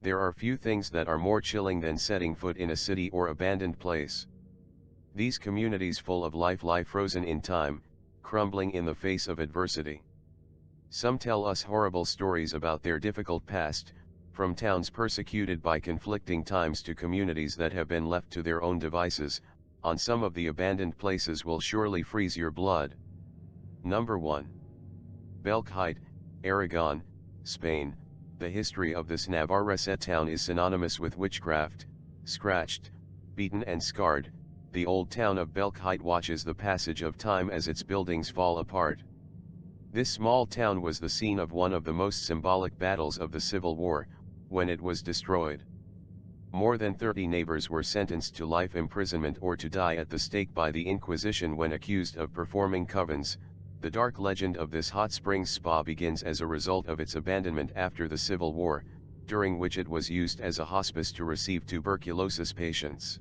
There are few things that are more chilling than setting foot in a city or abandoned place. These communities full of life lie frozen in time, crumbling in the face of adversity. Some tell us horrible stories about their difficult past, from towns persecuted by conflicting times to communities that have been left to their own devices. On some of the abandoned places will surely freeze your blood. Number 1. Belchite, Aragón, Spain. The history of this Navarrese town is synonymous with witchcraft. Scratched, beaten and scarred, the old town of Belchite watches the passage of time as its buildings fall apart. This small town was the scene of one of the most symbolic battles of the Civil War, when it was destroyed. More than 30 neighbors were sentenced to life imprisonment or to die at the stake by the Inquisition when accused of performing covens. The dark legend of this hot springs spa begins as a result of its abandonment after the Civil War, during which it was used as a hospice to receive tuberculosis patients.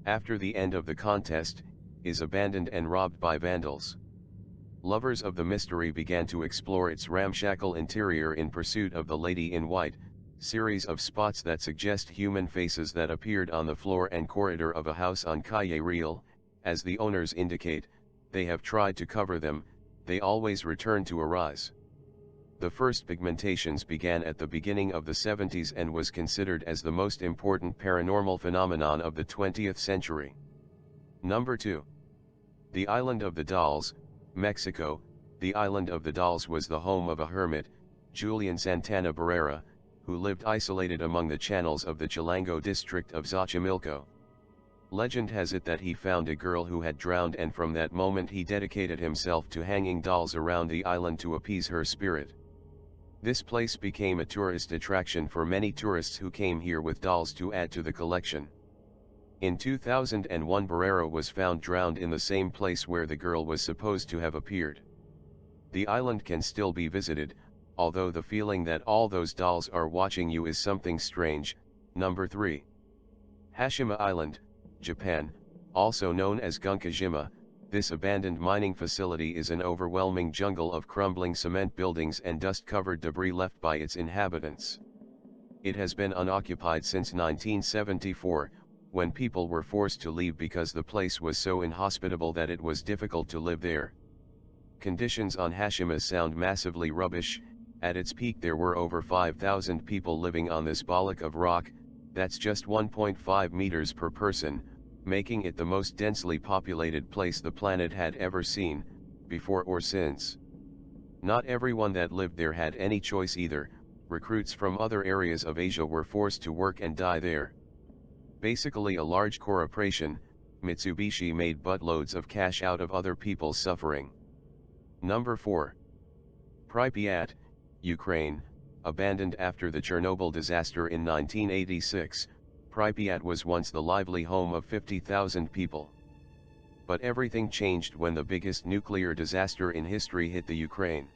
After the end of the contest, is abandoned and robbed by vandals. Lovers of the mystery began to explore its ramshackle interior in pursuit of the Lady in White, series of spots that suggest human faces that appeared on the floor and corridor of a house on Calle Real. As the owners indicate, they have tried to cover them, they always return to arise. The first pigmentations began at the beginning of the 70s and was considered as the most important paranormal phenomenon of the 20th century. Number 2. The Island of the Dolls, Mexico. The Island of the Dolls was the home of a hermit, Julian Santana Barrera, who lived isolated among the channels of the Chilango district of Xochimilco. Legend has it that he found a girl who had drowned, and from that moment he dedicated himself to hanging dolls around the island to appease her spirit. This place became a tourist attraction for many tourists who came here with dolls to add to the collection. In 2001, Barrera was found drowned in the same place where the girl was supposed to have appeared. The island can still be visited, although the feeling that all those dolls are watching you is something strange. Number 3. Hashima Island, Japan, also known as Gunkajima. This abandoned mining facility is an overwhelming jungle of crumbling cement buildings and dust-covered debris left by its inhabitants. It has been unoccupied since 1974, when people were forced to leave because the place was so inhospitable that it was difficult to live there. Conditions on Hashima sound massively rubbish. At its peak there were over 5,000 people living on this bollock of rock. That's just 1.5 meters per person, making it the most densely populated place the planet had ever seen, before or since. Not everyone that lived there had any choice either. Recruits from other areas of Asia were forced to work and die there. Basically a large corporation, Mitsubishi made buttloads of cash out of other people's suffering. Number 4. Prípiat, Ukraine. Abandoned after the Chernobyl disaster in 1986, Prípiat was once the lively home of 50,000 people. But everything changed when the biggest nuclear disaster in history hit the Ukraine.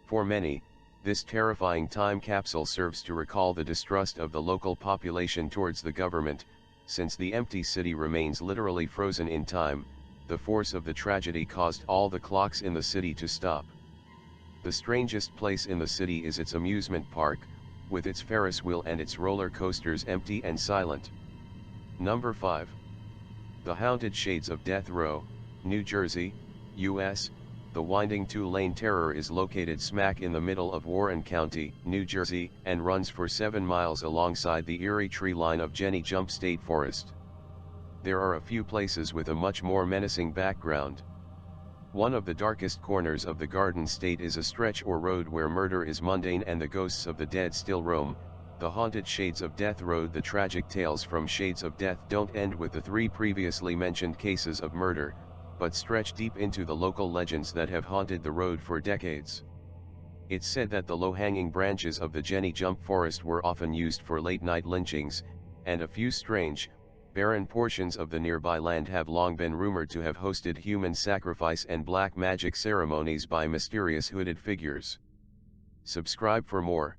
For many, this terrifying time capsule serves to recall the distrust of the local population towards the government. Since the empty city remains literally frozen in time, the force of the tragedy caused all the clocks in the city to stop. The strangest place in the city is its amusement park, with its Ferris wheel and its roller coasters empty and silent. Number 5. The Haunted Shades of Death Row, New Jersey, U.S. The winding two-lane terror is located smack in the middle of Warren County, New Jersey, and runs for 7 miles alongside the eerie tree line of Jenny Jump State Forest. There are a few places with a much more menacing background. One of the darkest corners of the Garden State is a stretch or road where murder is mundane and the ghosts of the dead still roam. The Haunted Shades of Death Road. The tragic tales from Shades of Death don't end with the 3 previously mentioned cases of murder, but stretch deep into the local legends that have haunted the road for decades. It's said that the low-hanging branches of the Jenny Jump Forest were often used for late-night lynchings, and a few strange, barren portions of the nearby land have long been rumored to have hosted human sacrifice and black magic ceremonies by mysterious hooded figures. Subscribe for more.